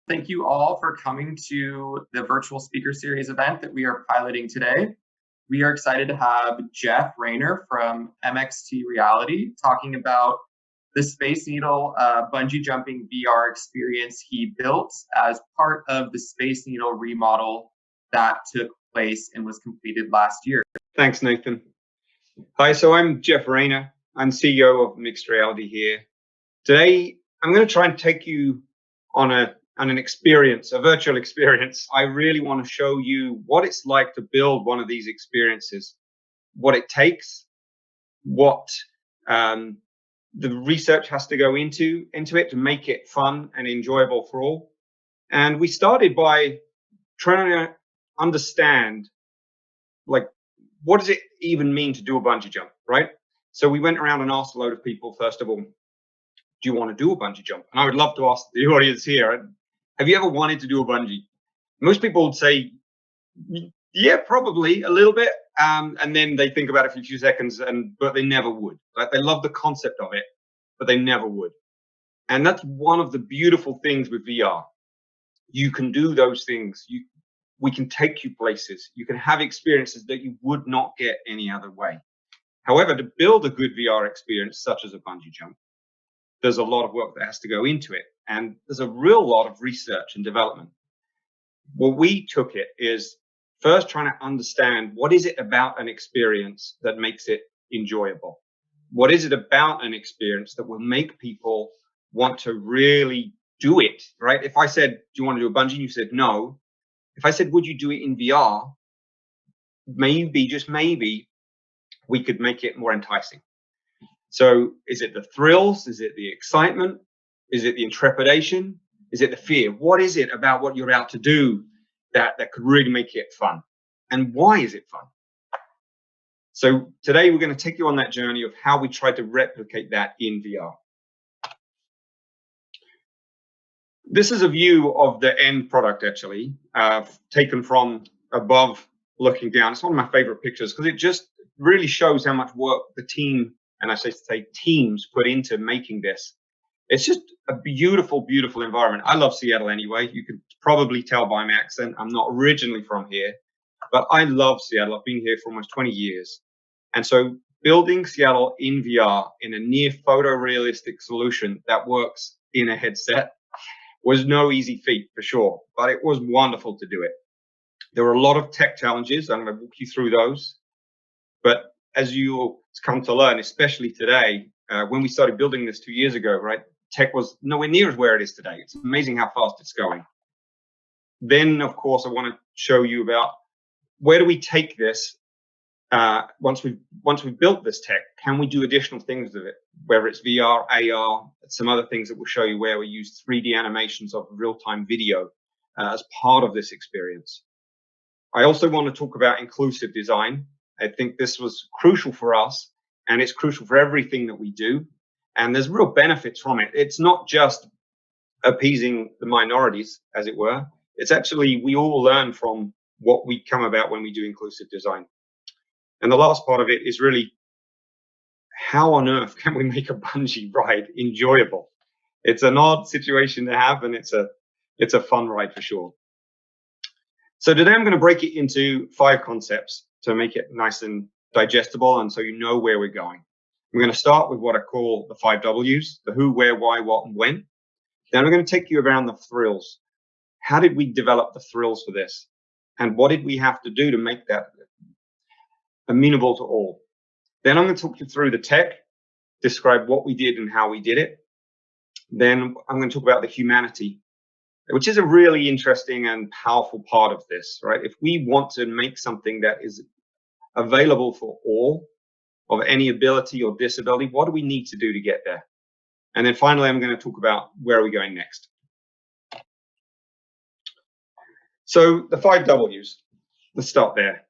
Thank you all for coming to the virtual speaker series event that we are piloting today. We are excited to have Jeff Rayner from MXTreality talking about the Space Needle bungee jumping VR experience he built as part of the Space Needle remodel that took place and was completed last year. Thanks, Nathan. Hi, so I'm Jeff Rayner. I'm CEO of MXTreality here. Today, I'm going to try and take you on an experience, a virtual experience. I really want to show you what it's like to build one of these experiences, what it takes, what the research has to go into it to make it fun and enjoyable for all. And we started by trying to understand, like, what does it even mean to do a bungee jump, right? So we went around and asked a load of people, first of all, do you want to do a bungee jump? And I would love to ask the audience here, have you ever wanted to do a bungee? Most people would say, yeah, probably a little bit. And then they think about it for a few seconds, but they never would. Like, they love the concept of it, but they never would. And that's one of the beautiful things with VR. You can do those things. We can take you places. You can have experiences that you would not get any other way. However, to build a good VR experience, such as a bungee jump, there's a lot of work that has to go into it. And there's a real lot of research and development. What we took it is first trying to understand, what is it about an experience that makes it enjoyable? What is it about an experience that will make people want to really do it, right? If I said, do you want to do a bungee? You said no. If I said, would you do it in VR? Maybe, just maybe, we could make it more enticing. So is it the thrills? Is it the excitement? Is it the intrepidation? Is it the fear? What is it about what you're about to do that could really make it fun? And why is it fun? So today we're going to take you on that journey of how we try to replicate that in VR. This is a view of the end product, actually, taken from above looking down. It's one of my favorite pictures because it just really shows how much work the team, and I say teams, put into making this. It's just a beautiful, beautiful environment. I love Seattle anyway. You can probably tell by my accent. I'm not originally from here, but I love Seattle. I've been here for almost 20 years. And so building Seattle in VR in a near photorealistic solution that works in a headset was no easy feat for sure, but it was wonderful to do it. There were a lot of tech challenges. I'm going to walk you through those. But as you'll come to learn, especially today, when we started building this 2 years ago, right, tech was nowhere near as where it is today. It's amazing how fast it's going. Then, of course, I want to show you about where do we take this once we've built this tech. Can we do additional things with it, whether it's VR, AR, some other things that will show you where we use 3D animations of real-time video as part of this experience. I also want to talk about inclusive design. I think this was crucial for us, and it's crucial for everything that we do. And there's real benefits from it. It's not just appeasing the minorities, as it were. It's actually, we all learn from what we come about when we do inclusive design. And the last part of it is really, how on earth can we make a bungee ride enjoyable? It's an odd situation to have, and it's a fun ride for sure. So today I'm going to break it into 5 concepts to make it nice and digestible, and so you know where we're going. We're going to start with what I call the 5 W's, the who, where, why, what, and when. Then we're going to take you around the thrills. How did we develop the thrills for this? And what did we have to do to make that amenable to all? Then I'm going to talk you through the tech, describe what we did and how we did it. Then I'm going to talk about the humanity, which is a really interesting and powerful part of this, right? If we want to make something that is available for all of any ability or disability, what do we need to do to get there? And then finally, I'm going to talk about where are we going next. So the 5 W's, let's start there.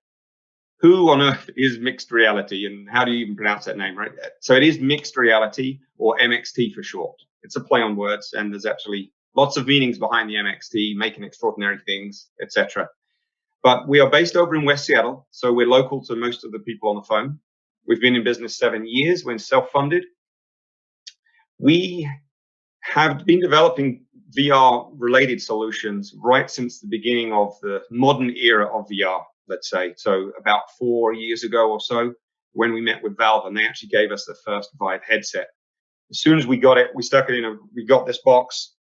Who on earth is MXTreality, and how do you even pronounce that name, right? So it is MXTreality, or MXT for short. It's a play on words, and there's actually lots of meanings behind the MXT, making extraordinary things, etc. But we are based over in West Seattle, so we're local to most of the people on the phone. We've been in business 7 years, we're self-funded. We have been developing VR related solutions right since the beginning of the modern era of VR, let's say. So about 4 years ago or so, when we met with Valve, and they actually gave us the first Vive headset. As soon as we got it, we stuck it in we got this box,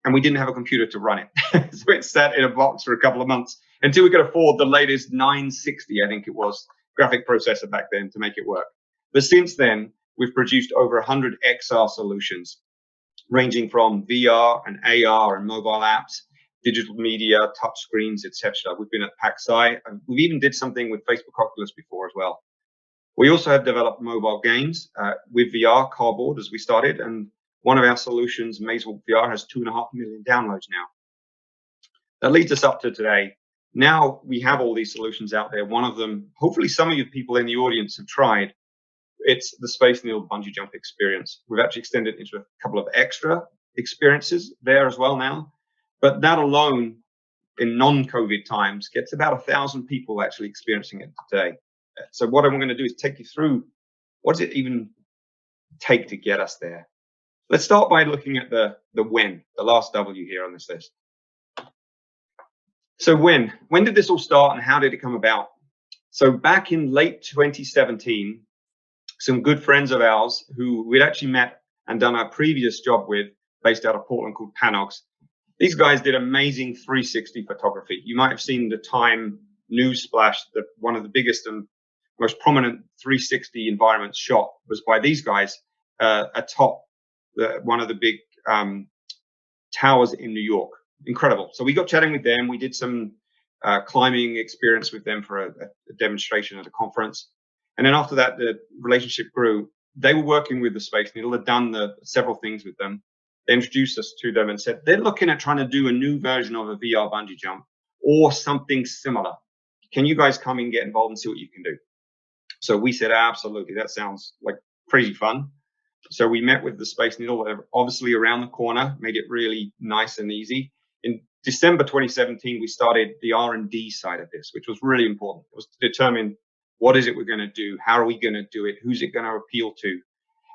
and we didn't have a computer to run it. So it sat in a box for a couple of months until we could afford the latest 960, I think it was, graphic processor back then to make it work. But since then, we've produced over 100 XR solutions, ranging from VR and AR and mobile apps, digital media, touch screens, etc. We've been at PAXI, and we've even did something with Facebook Oculus before as well. We also have developed mobile games with VR, Cardboard, as we started, and one of our solutions, Mazewalk VR, has 2.5 million downloads now. That leads us up to today. Now we have all these solutions out there. One of them, hopefully some of you people in the audience have tried. It's the Space Needle bungee jump experience. We've actually extended it into a couple of extra experiences there as well now. But that alone, in non-COVID times, gets about 1,000 people actually experiencing it today. So what I'm going to do is take you through what does it even take to get us there. Let's start by looking at the when, the last W here on this list. So when did this all start and how did it come about? So back in late 2017, some good friends of ours who we'd actually met and done our previous job with, based out of Portland, called Panox. These guys did amazing 360 photography. You might have seen the Time news splash that one of the biggest and most prominent 360 environments shot was by these guys atop one of the big towers in New York. Incredible. So we got chatting with them. We did some climbing experience with them for a demonstration at a conference. And then after that, the relationship grew. They were working with the Space Needle. They'd done several things with them. They introduced us to them and said, they're looking at trying to do a new version of a VR bungee jump or something similar. Can you guys come and get involved and see what you can do? So we said, absolutely. That sounds like crazy fun. So we met with the Space Needle, obviously around the corner, made it really nice and easy. In December 2017, we started the R&D side of this, which was really important. It was to determine what is it we're going to do? How are we going to do it? Who's it going to appeal to?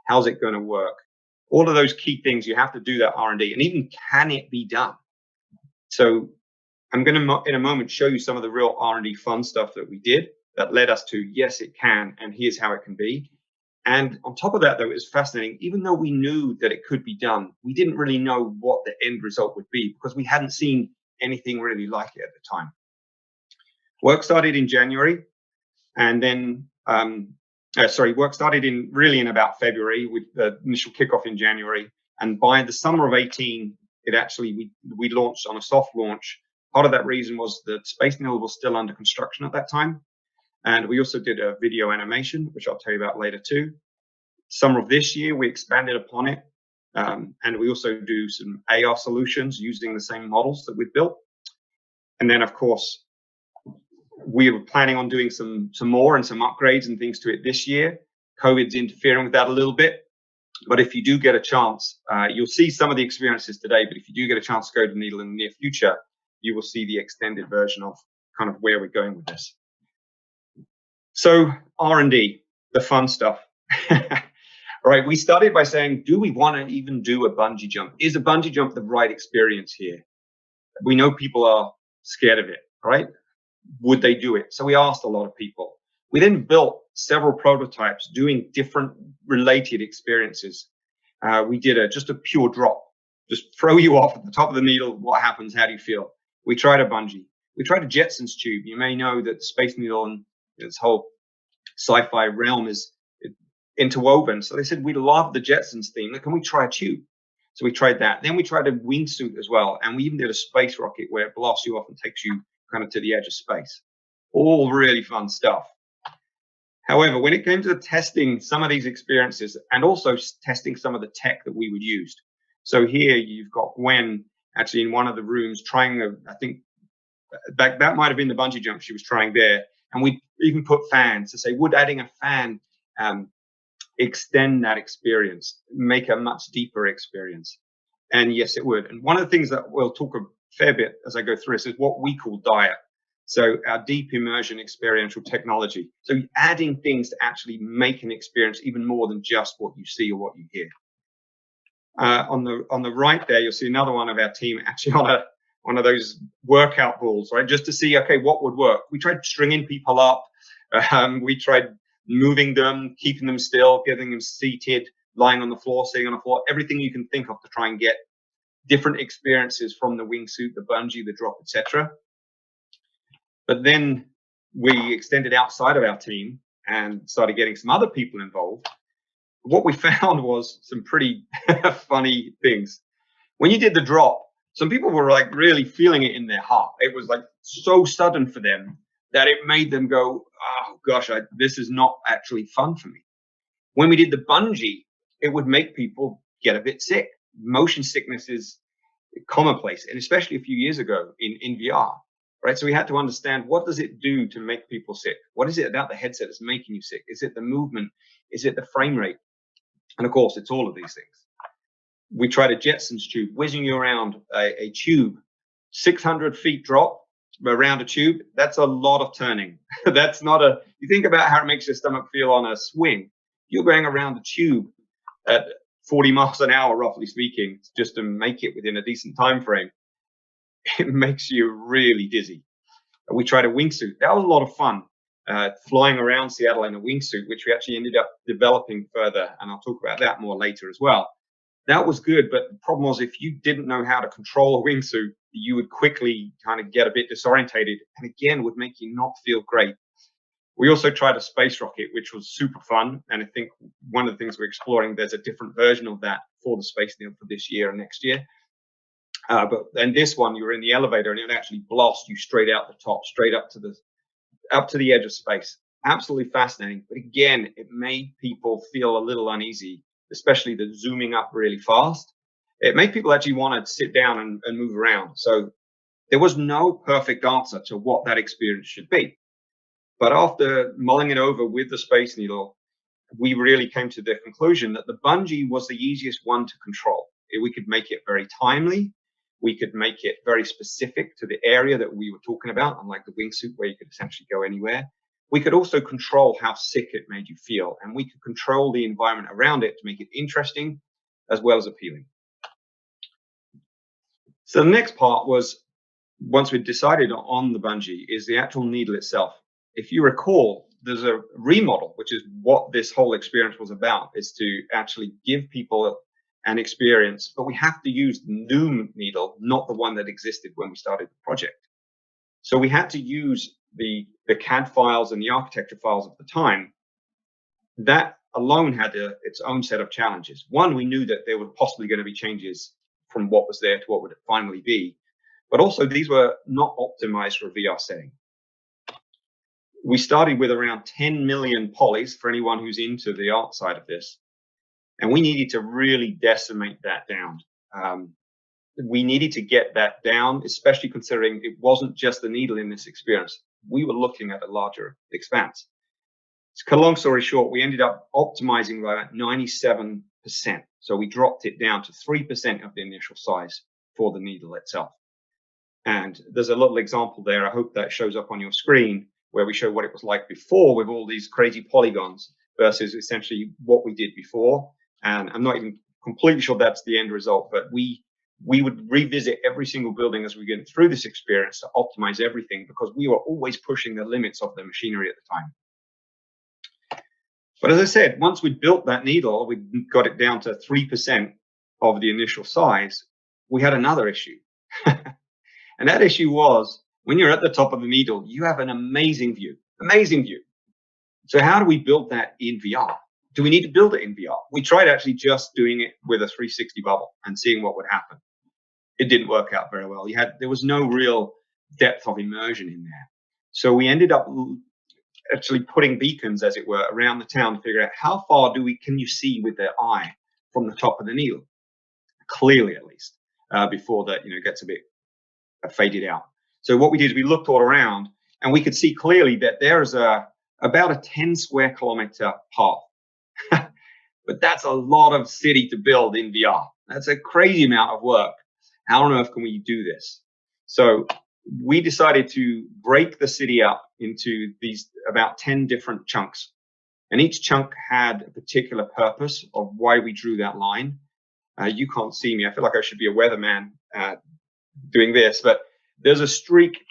How's it going to work? All of those key things, you have to do that R&D. And even, can it be done? So I'm going to, in a moment, show you some of the real R&D fun stuff that we did that led us to, yes, it can, and here's how it can be. And on top of that, though, it was fascinating. Even though we knew that it could be done, we didn't really know what the end result would be because we hadn't seen anything really like it at the time. Work started in January, and then, work started in about February with the initial kickoff in January. And by the summer of 18, it actually, we launched on a soft launch. Part of that reason was that Space Needle was still under construction at that time. And we also did a video animation, which I'll tell you about later too. Summer of this year, we expanded upon it. And we also do some AR solutions using the same models that we've built. And then, of course, we were planning on doing some more and some upgrades and things to it this year. COVID's interfering with that a little bit. But if you do get a chance, you'll see some of the experiences today. But if you do get a chance to go to Needle in the near future, you will see the extended version of kind of where we're going with this. So R&D, the fun stuff. All right, we started by saying, do we want to even do a bungee jump? Is a bungee jump the right experience here? We know people are scared of it, right? Would they do it? So we asked a lot of people. We then built several prototypes doing different related experiences. We did just a pure drop, just throw you off at the top of the needle. What happens? How do you feel? We tried a bungee. We tried a Jetsons tube. You may know that the Space Needle and this whole sci-fi realm is interwoven. So they said, we love the Jetsons theme. Can we try a tube? So we tried that. Then we tried a wingsuit as well. And we even did a space rocket where it blasts you off and takes you kind of to the edge of space. All really fun stuff. However, when it came to testing some of these experiences and also testing some of the tech that we would use. So here you've got Gwen actually in one of the rooms trying, I think that might have been the bungee jump she was trying there. And we even put fans to say, would adding a fan extend that experience, make a much deeper experience? And yes, it would. And one of the things that we'll talk a fair bit as I go through this is what we call DIET. So our deep immersion experiential technology. So adding things to actually make an experience even more than just what you see or what you hear. On the right there, you'll see another one of our team actually on one of those workout balls, right? Just to see, okay, what would work. We tried stringing people up. We tried moving them, keeping them still, getting them seated, lying on the floor, sitting on the floor, everything you can think of to try and get different experiences from the wingsuit, the bungee, the drop, etc. But then we extended outside of our team and started getting some other people involved. What we found was some pretty funny things. When you did the drop, some people were like really feeling it in their heart. It was like so sudden for them that it made them go, oh gosh, this is not actually fun for me. When we did the bungee, it would make people get a bit sick. Motion sickness is commonplace, and especially a few years ago in VR, right? So we had to understand, what does it do to make people sick? What is it about the headset that's making you sick? Is it the movement? Is it the frame rate? And of course, it's all of these things. We tried a Jetsons tube, whizzing you around a tube, 600 feet drop around a tube. That's a lot of turning. That's not you think about how it makes your stomach feel on a swing. You're going around the tube at 40 miles an hour, roughly speaking, just to make it within a decent time frame. It makes you really dizzy. We tried a wingsuit. That was a lot of fun. Flying around Seattle in a wingsuit, which we actually ended up developing further, and I'll talk about that more later as well. That was good, but the problem was, if you didn't know how to control a wingsuit, you would quickly kind of get a bit disorientated, and again, would make you not feel great. We also tried a space rocket, which was super fun, and I think one of the things we're exploring, there's a different version of that for the Space Needle for this year and next year. But then this one, you were in the elevator, and it would actually blast you straight out the top, straight up to the edge of space. Absolutely fascinating, but again, it made people feel a little uneasy, especially the zooming up really fast. It made people actually want to sit down and move around. So there was no perfect answer to what that experience should be. But after mulling it over with the Space Needle, we really came to the conclusion that the bungee was the easiest one to control. We could make it very timely. We could make it very specific to the area that we were talking about, unlike the wingsuit where you could essentially go anywhere. We could also control how sick it made you feel, and we could control the environment around it to make it interesting as well as appealing. So the next part was, once we decided on the bungee, is the actual needle itself. If you recall, there's a remodel, which is what this whole experience was about, is to actually give people an experience, but we have to use the new needle, not the one that existed when we started the project. So we had to use the CAD files and the architecture files of the time. That alone had its own set of challenges. One, we knew that there were possibly going to be changes from what was there to what would it finally be, but also these were not optimized for a VR setting. We started with around 10 million polys for anyone who's into the art side of this. And we needed to really decimate that down. We needed to get that down, especially considering it wasn't just the needle in this experience. We were looking at a larger expanse. So long story short, we ended up optimizing by about 97%. So we dropped it down to 3% of the initial size for the needle itself. And there's a little example there. I hope that shows up on your screen, where we show what it was like before with all these crazy polygons versus essentially what we did before. And I'm not even completely sure that's the end result, but we would revisit every single building as we get through this experience to optimize everything, because we were always pushing the limits of the machinery at the time. But as I said, once we built that needle, we got it down to 3% of the initial size, we had another issue. And that issue was, when you're at the top of the needle, you have an amazing view. So how do we build that in VR? Do we need to build it in VR? We tried actually just doing it with a 360 bubble and seeing what would happen. It didn't work out very well. There was no real depth of immersion in there. So we ended up actually putting beacons, as it were, around the town to figure out how far can you see with their eye from the top of the needle, clearly at least, before that gets a bit faded out. So what we did is we looked all around, and we could see clearly that there is about a 10 square kilometer path. But that's a lot of city to build in VR. That's a crazy amount of work. How on earth can we do this? So we decided to break the city up into these about 10 different chunks. And each chunk had a particular purpose of why we drew that line. You can't see me. I feel like I should be a weatherman doing this, but there's a streak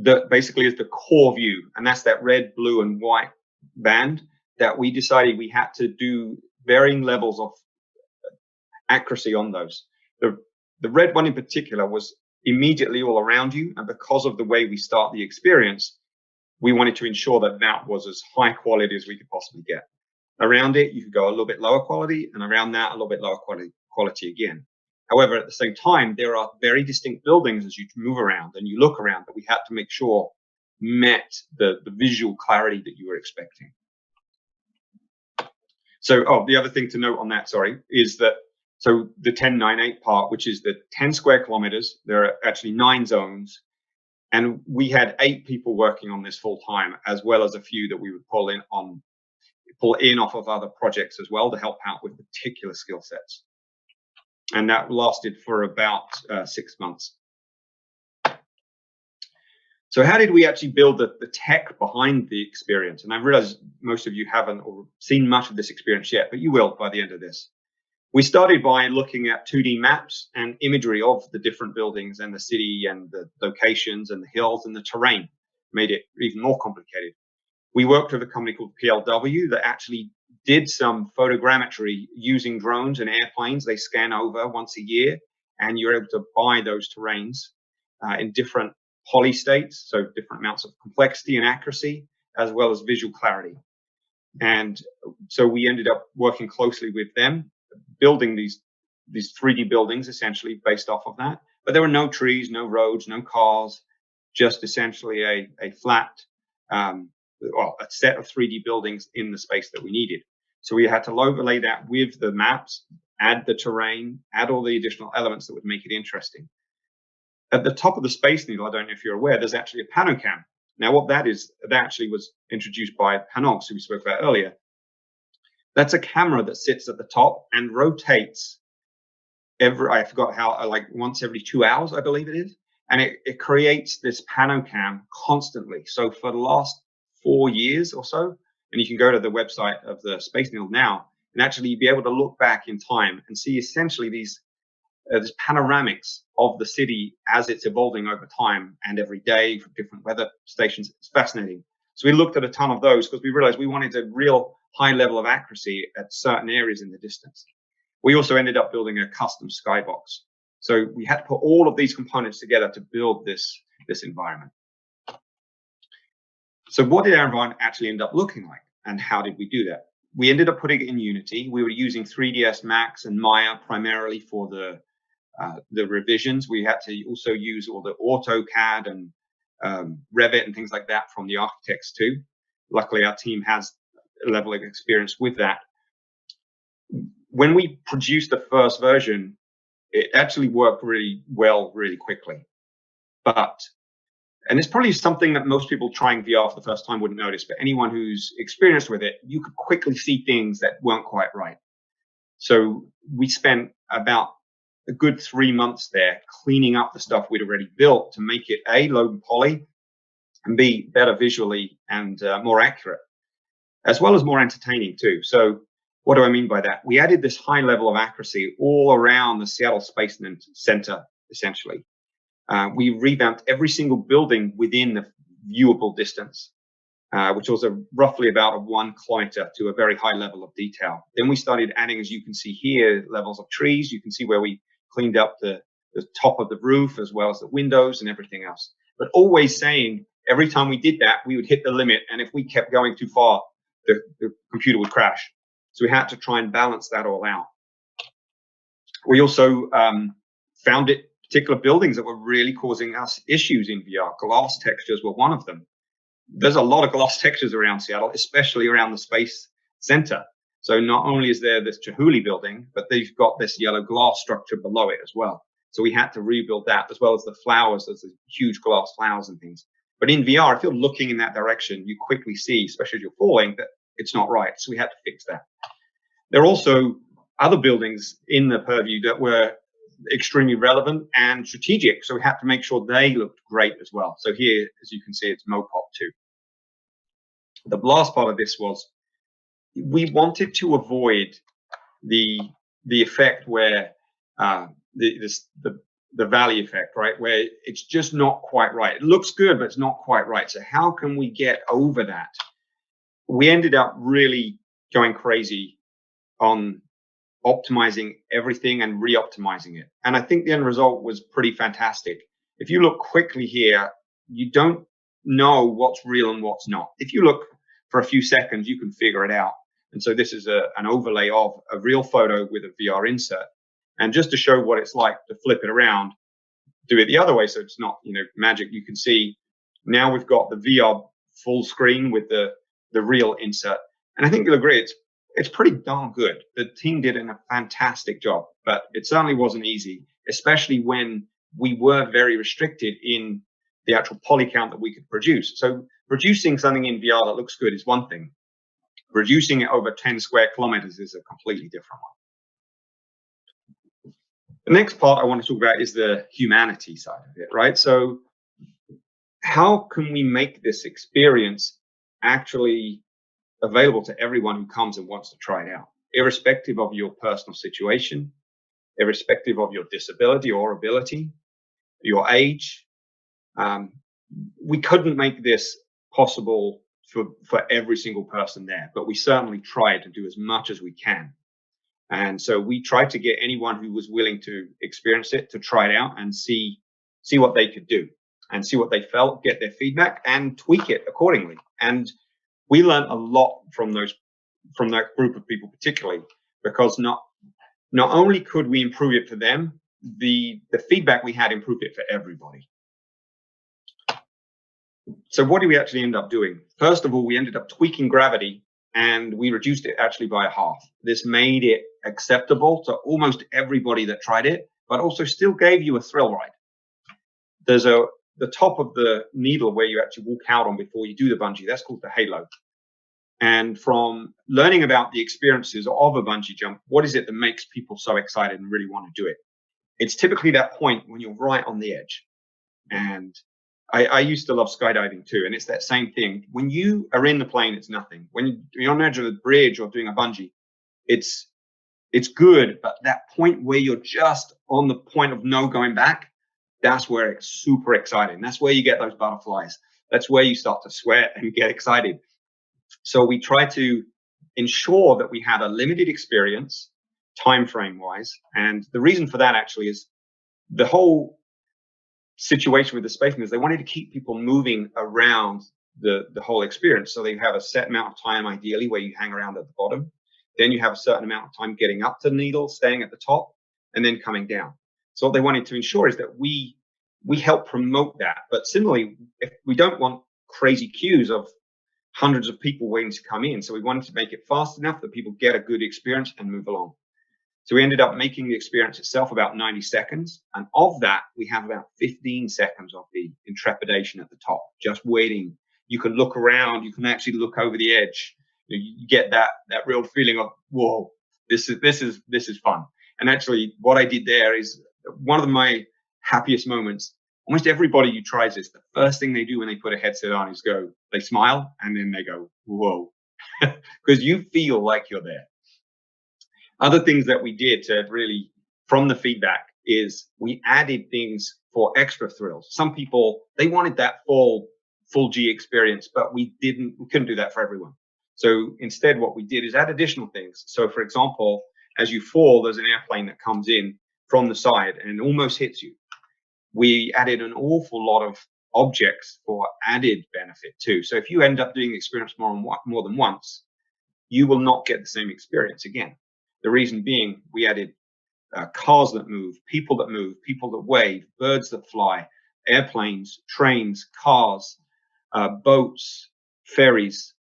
that basically is the core view, and that's that red, blue, and white band that we decided we had to do varying levels of accuracy on those. The red one in particular was immediately all around you, and because of the way we start the experience, we wanted to ensure that that was as high quality as we could possibly get. Around it, you could go a little bit lower quality, and around that, a little bit lower quality again. However, at the same time, there are very distinct buildings as you move around and you look around that we had to make sure met the visual clarity that you were expecting. So, the other thing to note on that, is that, so the 1098 part, which is the 10 square kilometers, there are actually 9 zones. And we had 8 people working on this full time, as well as a few that we would pull in off of other projects as well to help out with particular skill sets. And that lasted for about 6 months. So how did we actually build the tech behind the experience? And I realize most of you haven't or seen much of this experience yet, but you will by the end of this. We started by looking at 2D maps and imagery of the different buildings and the city and the locations and the hills and the terrain. Made it even more complicated. We worked with a company called PLW that actually did some photogrammetry using drones and airplanes. They scan over once a year, and you're able to buy those terrains in different poly states, so different amounts of complexity and accuracy, as well as visual clarity. And so we ended up working closely with them, building these 3D buildings essentially based off of that. But there were no trees, no roads, no cars, just essentially a flat, a set of 3D buildings in the space that we needed. So we had to overlay that with the maps, add the terrain, add all the additional elements that would make it interesting. At the top of the Space Needle, I don't know if you're aware, there's actually a panocam. Now, what that is, that actually was introduced by Panox, who we spoke about earlier. That's a camera that sits at the top and rotates I forgot how, like once every 2 hours, I believe it is. And it creates this panocam constantly. So for the last 4 years or so, and you can go to the website of the Space Needle now, and actually be able to look back in time and see essentially these panoramics of the city as it's evolving over time and every day from different weather stations. It's fascinating. So we looked at a ton of those because we realized we wanted a real high level of accuracy at certain areas in the distance. We also ended up building a custom skybox. So we had to put all of these components together to build this environment. So what did our environment actually end up looking like, and how did we do that? We ended up putting it in Unity. We were using 3ds Max and Maya primarily for the revisions. We had to also use all the AutoCAD and Revit and things like that from the architects too. Luckily, our team has a level of experience with that. When we produced the first version, it actually worked really well, really quickly. And it's probably something that most people trying VR for the first time wouldn't notice, but anyone who's experienced with it, you could quickly see things that weren't quite right. So we spent about a good 3 months there cleaning up the stuff we'd already built to make it A, low poly, and B, better visually and more accurate, as well as more entertaining too. So what do I mean by that? We added this high level of accuracy all around the Seattle Space Center, essentially. We revamped every single building within the viewable distance, which was roughly about a 1 kilometer to a very high level of detail. Then we started adding, as you can see here, levels of trees. You can see where we cleaned up the top of the roof as well as the windows and everything else. But always saying every time we did that, we would hit the limit. And if we kept going too far, the computer would crash. So we had to try and balance that all out. We also found particular buildings that were really causing us issues in VR. Glass textures were one of them. There's a lot of glass textures around Seattle, especially around the Space Center. So not only is there this Chihuly building, but they've got this yellow glass structure below it as well. So we had to rebuild that, as well as the flowers. There's huge glass flowers and things. But in VR, if you're looking in that direction, you quickly see, especially as you're falling, that it's not right. So we had to fix that. There are also other buildings in the purview that were extremely relevant and strategic. So we had to make sure they looked great as well. So here, as you can see, it's Mopop too. The last part of this was we wanted to avoid the the effect where the valley effect, right? Where it's just not quite right. It looks good, but it's not quite right. So how can we get over that? We ended up really going crazy on optimizing everything and re-optimizing it. And I think the end result was pretty fantastic. If you look quickly here, you don't know what's real and what's not. If you look for a few seconds, you can figure it out. And so this is an overlay of a real photo with a VR insert. And just to show what it's like to flip it around, do it the other way, so it's not, magic. You can see now we've got the VR full screen with the real insert. And I think you'll agree it's pretty darn good. The team did a fantastic job, but it certainly wasn't easy, especially when we were very restricted in the actual poly count that we could produce. So producing something in VR that looks good is one thing. Producing it over 10 square kilometers is a completely different one. The next part I want to talk about is the humanity side of it, right? So how can we make this experience actually available to everyone who comes and wants to try it out, irrespective of your personal situation, irrespective of your disability or ability, your age? We couldn't make this possible for every single person there, but we certainly tried to do as much as we can. And so we tried to get anyone who was willing to experience it to try it out and see what they could do and see what they felt, get their feedback and tweak it accordingly. And we learned a lot from that group of people, particularly because not only could we improve it for them, the feedback we had improved it for everybody. So what did we actually end up doing? First of all, we ended up tweaking gravity and we reduced it actually by a half. This made it acceptable to almost everybody that tried it, but also still gave you a thrill ride. There's the top of the needle where you actually walk out on before you do the bungee. That's called the halo. And from learning about the experiences of a bungee jump, what is it that makes people so excited and really want to do it? It's typically that point when you're right on the edge. And I used to love skydiving too. And it's that same thing. When you are in the plane, it's nothing. When you're on the edge of the bridge or doing a bungee, it's good. But that point where you're just on the point of no going back, that's where it's super exciting. That's where you get those butterflies. That's where you start to sweat and get excited. So we try to ensure that we had a limited experience, time frame wise. And the reason for that actually is the whole situation with the spaceman is they wanted to keep people moving around the whole experience. So they have a set amount of time, ideally, where you hang around at the bottom. Then you have a certain amount of time getting up to the needle, staying at the top, and then coming down. So what they wanted to ensure is that we help promote that. But similarly, if we don't want crazy queues of hundreds of people waiting to come in. So we wanted to make it fast enough that people get a good experience and move along. So we ended up making the experience itself about 90 seconds. And of that, we have about 15 seconds of the intrepidation at the top, just waiting. You can look around, you can actually look over the edge. You get that real feeling of, whoa, this is fun. And actually what I did there is one of my happiest moments. Almost everybody who tries this, the first thing they do when they put a headset on is they smile and then they go, whoa, because you feel like you're there. Other things that we did to really, from the feedback, is we added things for extra thrills. Some people, they wanted that full G experience, but we couldn't do that for everyone. So instead, what we did is add additional things. So for example, as you fall, there's an airplane that comes in from the side and almost hits you. We added an awful lot of objects for added benefit too. So if you end up doing the experience more than once, you will not get the same experience again. The reason being, we added cars that move, people that wave, birds that fly, airplanes, trains, cars, boats, ferries,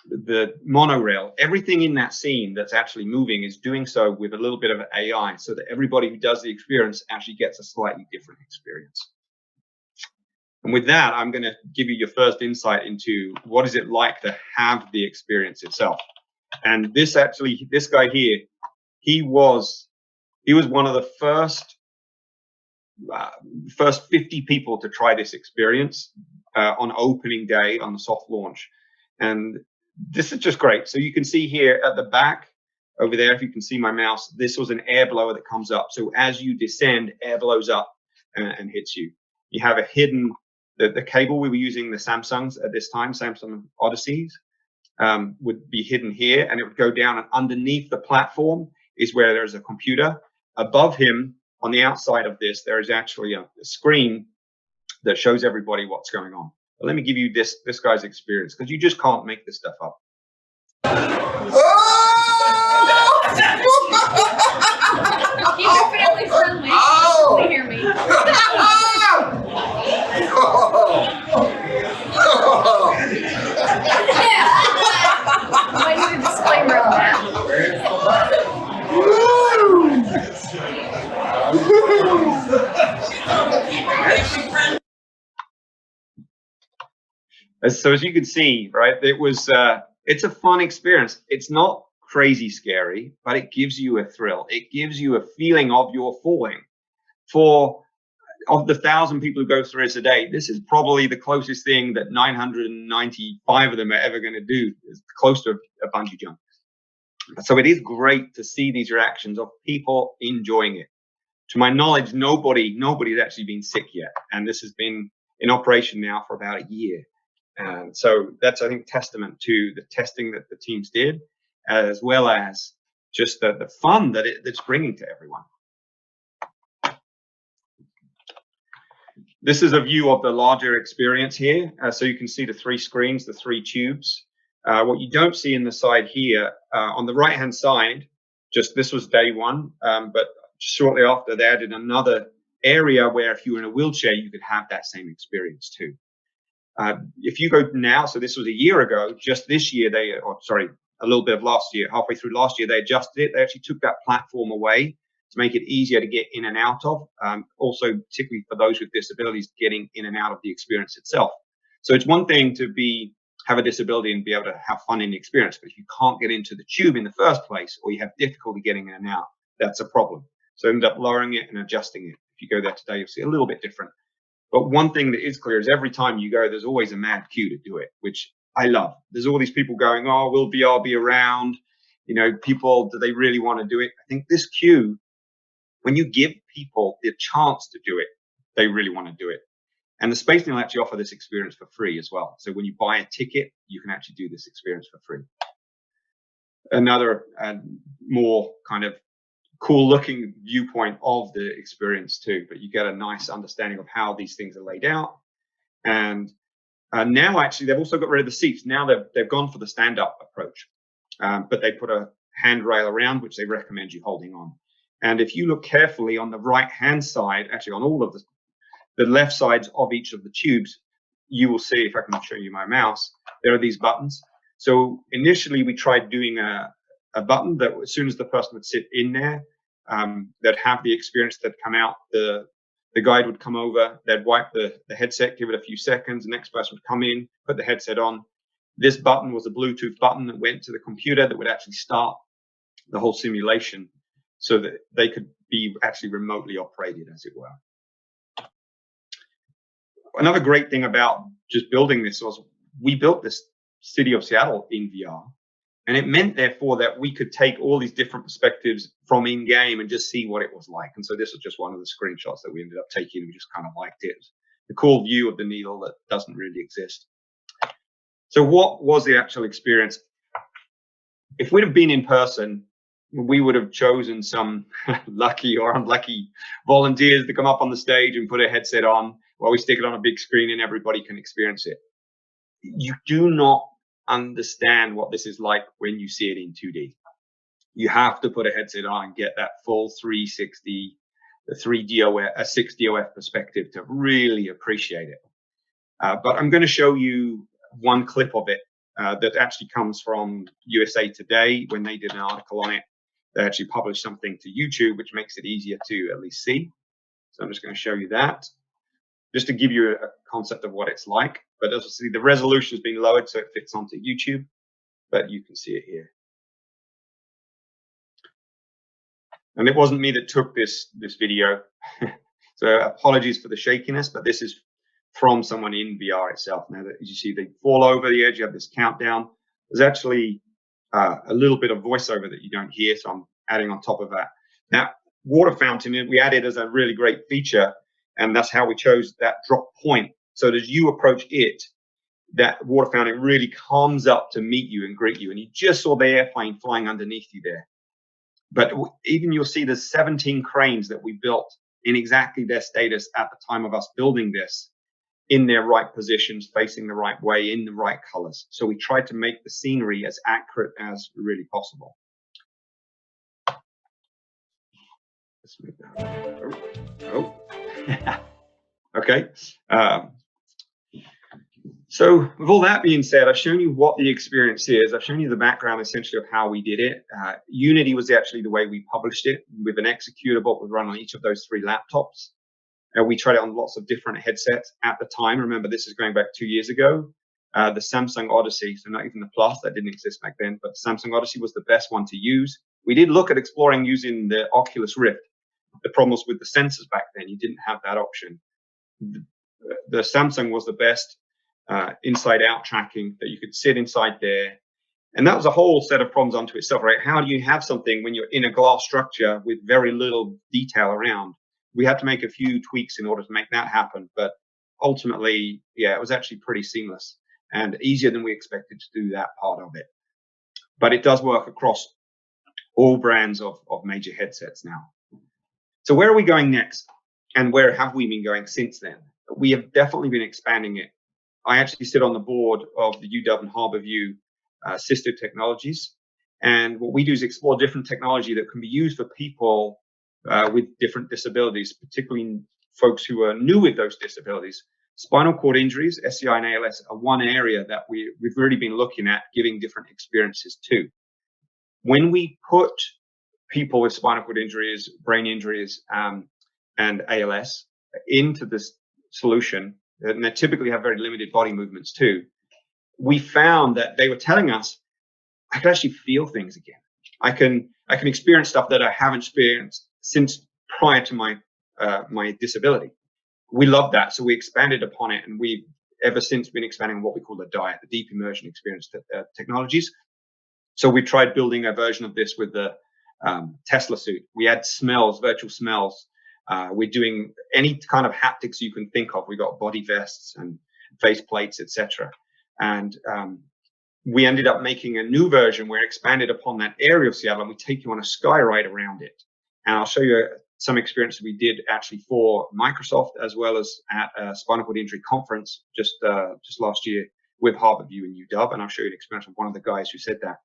the monorail. Everything in that scene that's actually moving is doing so with a little bit of AI, so that everybody who does the experience actually gets a slightly different experience. And with that, I'm going to give you your first insight into what is it like to have the experience itself. And this guy here, he was one of the first 50 people to try this experience on opening day on the soft launch. And this is just great. So you can see here at the back over there, if you can see my mouse, this was an air blower that comes up. So as you descend, air blows up and hits you. You have a hidden, the cable we were using, the Samsungs at this time, Samsung Odysseys, would be hidden here, and it would go down, and underneath the platform is where there's a computer. Above him, on the outside of this, there is actually a screen that shows everybody what's going on. But let me give you this guy's experience, because you just can't make this stuff up. Keep it family friendly. Oh. They hear me. I need a disclaimer on that. So as you can see, right, it was it's a fun experience. It's not crazy scary, but it gives you a thrill. It gives you a feeling of you're falling. Of the 1,000 people who go through this a day, this is probably the closest thing that 995 of them are ever going to do. It's close to a bungee jump. So it is great to see these reactions of people enjoying it. To my knowledge, nobody's actually been sick yet, and this has been in operation now for about a year. And so that's, I think, testament to the testing that the teams did, as well as just the fun that it's bringing to everyone. This is a view of the larger experience here. So you can see the 3 screens, the 3 tubes. What you don't see in the side here, on the right-hand side, just this was day 1, but shortly after they added another area where if you were in a wheelchair, you could have that same experience too. If you go now, so this was a year ago, just this year, a little bit of last year, halfway through last year, they adjusted it. They actually took that platform away to make it easier to get in and out of. Also, particularly for those with disabilities, getting in and out of the experience itself. So it's one thing to have a disability and be able to have fun in the experience, but if you can't get into the tube in the first place, or you have difficulty getting in and out, that's a problem. So end up lowering it and adjusting it. If you go there today, you'll see a little bit different. But one thing that is clear is every time you go, there's always a mad queue to do it, which I love. There's all these people going, oh, will VR be around? You know, people, do they really want to do it? I think this queue, when you give people the chance to do it, they really want to do it. And the Space Needle actually offer this experience for free as well. So when you buy a ticket, you can actually do this experience for free. Another more kind of cool looking viewpoint of the experience too, but you get a nice understanding of how these things are laid out. And now actually they've also got rid of the seats. Now they've gone for the stand-up approach, but they put a handrail around, which they recommend you holding on. And if you look carefully on the right-hand side, actually on all of the left sides of each of the tubes, you will see, if I can show you my mouse, there are these buttons. So initially we tried doing a button that as soon as the person would sit in there, they'd have the experience, they'd come out, the guide would come over, they'd wipe the headset, give it a few seconds, the next person would come in, put the headset on. This button was a Bluetooth button that went to the computer that would actually start the whole simulation so that they could be actually remotely operated, as it were. Another great thing about just building this was we built this city of Seattle in VR. And it meant, therefore, that we could take all these different perspectives from in-game and just see what it was like. And so this was just one of the screenshots that we ended up taking. We just kind of liked it. The cool view of the needle that doesn't really exist. So what was the actual experience? If we'd have been in person, we would have chosen some lucky or unlucky volunteers to come up on the stage and put a headset on while we stick it on a big screen and everybody can experience it. You do not understand what this is like when you see it in 2D. You have to put a headset on and get that full 360, the 3DOF, a 6DOF perspective to really appreciate it. But I'm going to show you one clip of it that actually comes from USA Today when they did an article on it. They actually published something to YouTube, which makes it easier to at least see. So I'm just going to show you that, just to give you a concept of what it's like. But as you see, the resolution has been lowered so it fits onto YouTube, but you can see it here. And it wasn't me that took this video. So apologies for the shakiness, but this is from someone in VR itself. Now, that as you see, they fall over the edge, you have this countdown. There's actually a little bit of voiceover that you don't hear, so I'm adding on top of that. Now, water fountain, we added as a really great feature, and that's how we chose that drop point. So that as you approach it, that water fountain really comes up to meet you and greet you. And you just saw the airplane flying underneath you there. But even you'll see there's 17 cranes that we built in exactly their status at the time of us building this, in their right positions, facing the right way, in the right colors. So we tried to make the scenery as accurate as really possible. Let's move that. Oh. Okay. So with all that being said, I've shown you what the experience is. I've shown you the background essentially of how we did it. Unity was actually the way we published it with an executable that would run on each of those 3 laptops. We tried it on lots of different headsets at the time. Remember, this is going back 2 years ago. The Samsung Odyssey, so not even the Plus, that didn't exist back then, but Samsung Odyssey was the best one to use. We did look at exploring using the Oculus Rift. The problem was with the sensors back then, you didn't have that option. The Samsung was the best inside-out tracking, that you could sit inside there. And that was a whole set of problems unto itself, right? How do you have something when you're in a glass structure with very little detail around? We had to make a few tweaks in order to make that happen. But ultimately, yeah, it was actually pretty seamless and easier than we expected to do that part of it. But it does work across all brands of major headsets now. So where are we going next? And where have we been going since then? We have definitely been expanding it. I actually sit on the board of the UW and Harborview sister technologies. And what we do is explore different technology that can be used for people with different disabilities, particularly folks who are new with those disabilities. Spinal cord injuries, SCI and ALS, are one area that we've really been looking at giving different experiences to. When we put people with spinal cord injuries, brain injuries, and ALS into this solution, and they typically have very limited body movements too, we found that they were telling us, I can actually feel things again. I can experience stuff that I haven't experienced since prior to my disability. We love that, so we expanded upon it, and we've ever since been expanding what we call the DIET, the deep immersion experience technologies. So we tried building a version of this with the Tesla suit. We add smells, virtual smells. We're doing any kind of haptics you can think of. We got body vests and face plates, etc. And we ended up making a new version where it expanded upon that area of Seattle, and we take you on a sky ride around it. And I'll show you some experience we did actually for Microsoft, as well as at a spinal cord injury conference just last year with Harborview and UW. And I'll show you an experience of one of the guys who said that.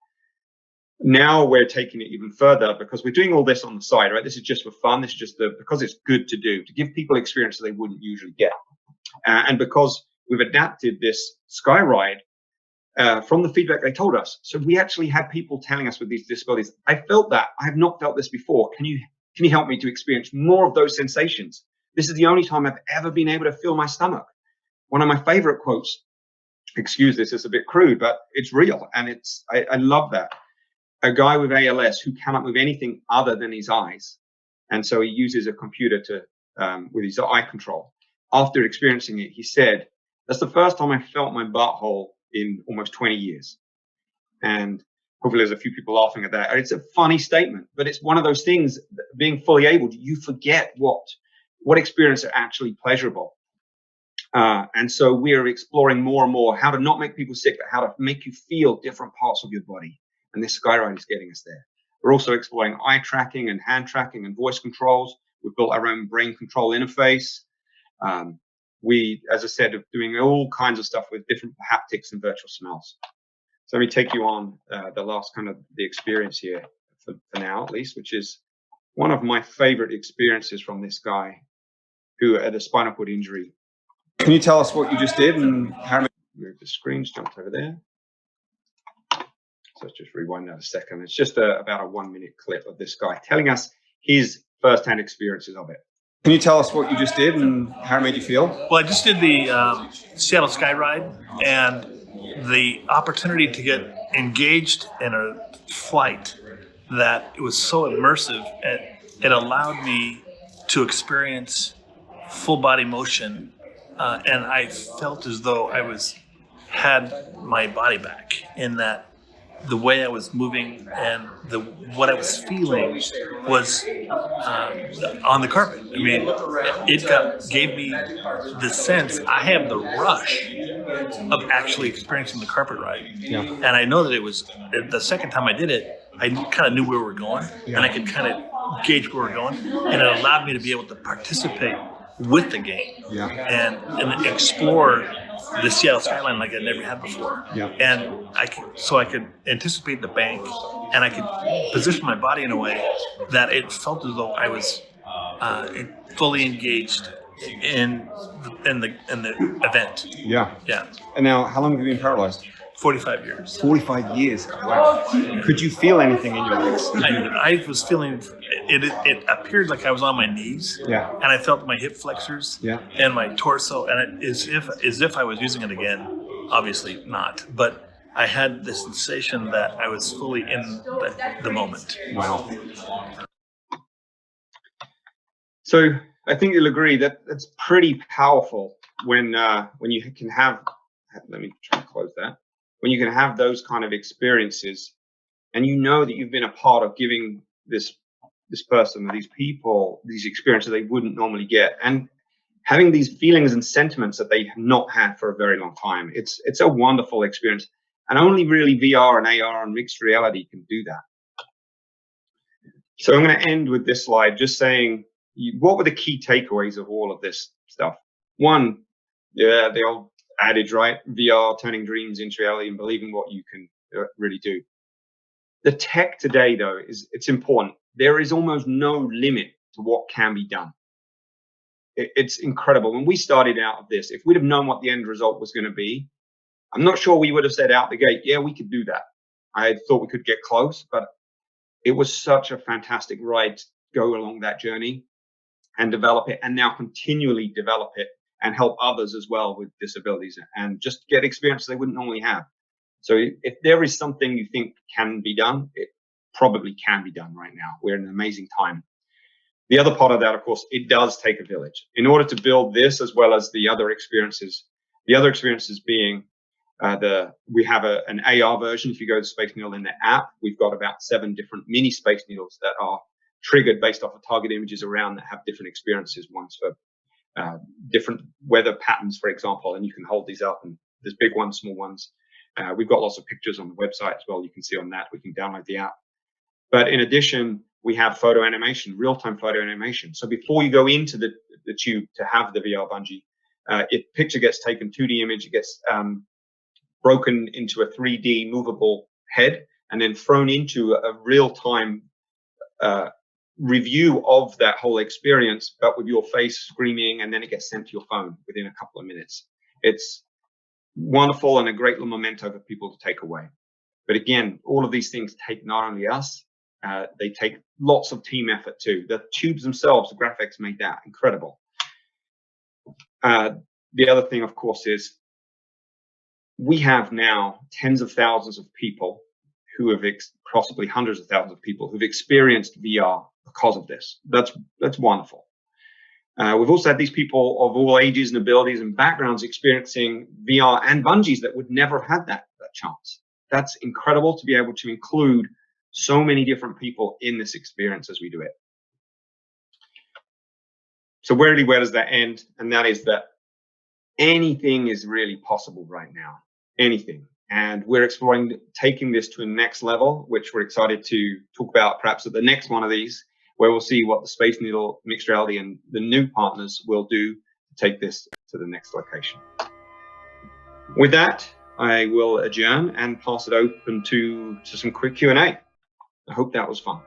Now we're taking it even further because we're doing all this on the side, right? This is just for fun. This is just because it's good to do, to give people experience they wouldn't usually get. And because we've adapted this sky ride from the feedback they told us. So we actually had people telling us with these disabilities, I felt that. I have not felt this before. Can you help me to experience more of those sensations? This is the only time I've ever been able to feel my stomach. One of my favorite quotes, excuse this, it's a bit crude, but it's real. And I love that. A guy with ALS who cannot move anything other than his eyes. And so he uses a computer with his eye control. After experiencing it, he said, that's the first time I felt my butthole in almost 20 years. And hopefully there's a few people laughing at that. It's a funny statement, but it's one of those things, being fully able, you forget what experience are actually pleasurable. And so we're exploring more and more how to not make people sick, but how to make you feel different parts of your body. And this skyride is getting us there. We're also exploring eye tracking and hand tracking and voice controls. We've built our own brain control interface. We, as I said, are doing all kinds of stuff with different haptics and virtual smells. So let me take you on the last kind of the experience here for now, at least, which is one of my favorite experiences from this guy who had a spinal cord injury. Can you tell us what you just did and how many? Move the screens, jumped over there. So let's just rewind that a second. It's just about a 1-minute clip of this guy telling us his first-hand experiences of it. Can you tell us what you just did and how it made you feel? Well, I just did the Seattle Sky Ride, and the opportunity to get engaged in a flight that it was so immersive, it allowed me to experience full body motion, and I felt as though I had my body back in that the way I was moving and what I was feeling was on the carpet. I mean, gave me the sense I have the rush of actually experiencing the carpet ride. Yeah. And I know that it was the second time I did it, I kind of knew where we were going, and I could kind of gauge where we're going, and it allowed me to be able to participate with the game and explore the Seattle skyline like I never had before. Yeah. And I could anticipate the bank, and I could position my body in a way that it felt as though I was fully engaged in the event. Yeah. Yeah. And now, how long have you been paralyzed? 45 years. 45 years. Wow. Could you feel anything in your legs? I was feeling it appeared like I was on my knees. Yeah. And I felt my hip flexors. Yeah. And my torso, and as if I was using it again. Obviously not, but I had the sensation that I was fully in the moment. Wow. So I think you'll agree that that's pretty powerful when you can have. Let me try to close that. When you can have those kind of experiences, and you know that you've been a part of giving this person or these people these experiences they wouldn't normally get, and having these feelings and sentiments that they have not had for a very long time. It's a wonderful experience, and only really VR and AR and mixed reality can do that. So I'm going to end with this slide, just saying, what were the key takeaways of all of this stuff? One, the old adage, right? VR turning dreams into reality and believing what you can really do. The tech today, though, it's important. There is almost no limit to what can be done. It's incredible. When we started out of this, if we'd have known what the end result was going to be, I'm not sure we would have said out the gate, yeah, we could do that. I thought we could get close, but it was such a fantastic ride to go along that journey and develop it, and now continually develop it and help others as well with disabilities and just get experiences they wouldn't normally have. So if there is something you think can be done, it probably can be done right now. We're in an amazing time. The other part of that, of course, it does take a village. In order to build this as well as the other experiences being we have an AR version. If you go to Space Needle in the app, we've got about 7 different mini Space Needles that are triggered based off of target images around that have different experiences. One's for different weather patterns, for example, and you can hold these up, and there's big ones, small ones. We've got lots of pictures on the website as well. You can see on that. We can download the app. But in addition, we have photo animation, real-time photo animation. So before you go into the tube to have the VR bungee, picture gets taken, 2D image, it gets broken into a 3D movable head, and then thrown into a real-time review of that whole experience, but with your face screaming, and then it gets sent to your phone within a couple of minutes. It's wonderful and a great little memento for people to take away. But again, all of these things take not only us, they take lots of team effort too. The tubes themselves, the graphics made that incredible. The other thing, of course, is we have now tens of thousands of people who have possibly hundreds of thousands of people who've experienced VR because of this. That's wonderful. We've also had these people of all ages and abilities and backgrounds experiencing VR and bungees that would never have had that chance. That's incredible to be able to include so many different people in this experience as we do it. So where does that end? And that is that anything is really possible right now. Anything. And we're exploring taking this to a next level, which we're excited to talk about perhaps at the next one of these, where we'll see what the Space Needle, Mixed Reality, and the new partners will do to take this to the next location. With that, I will adjourn and pass it open to some quick Q&A. I hope that was fun.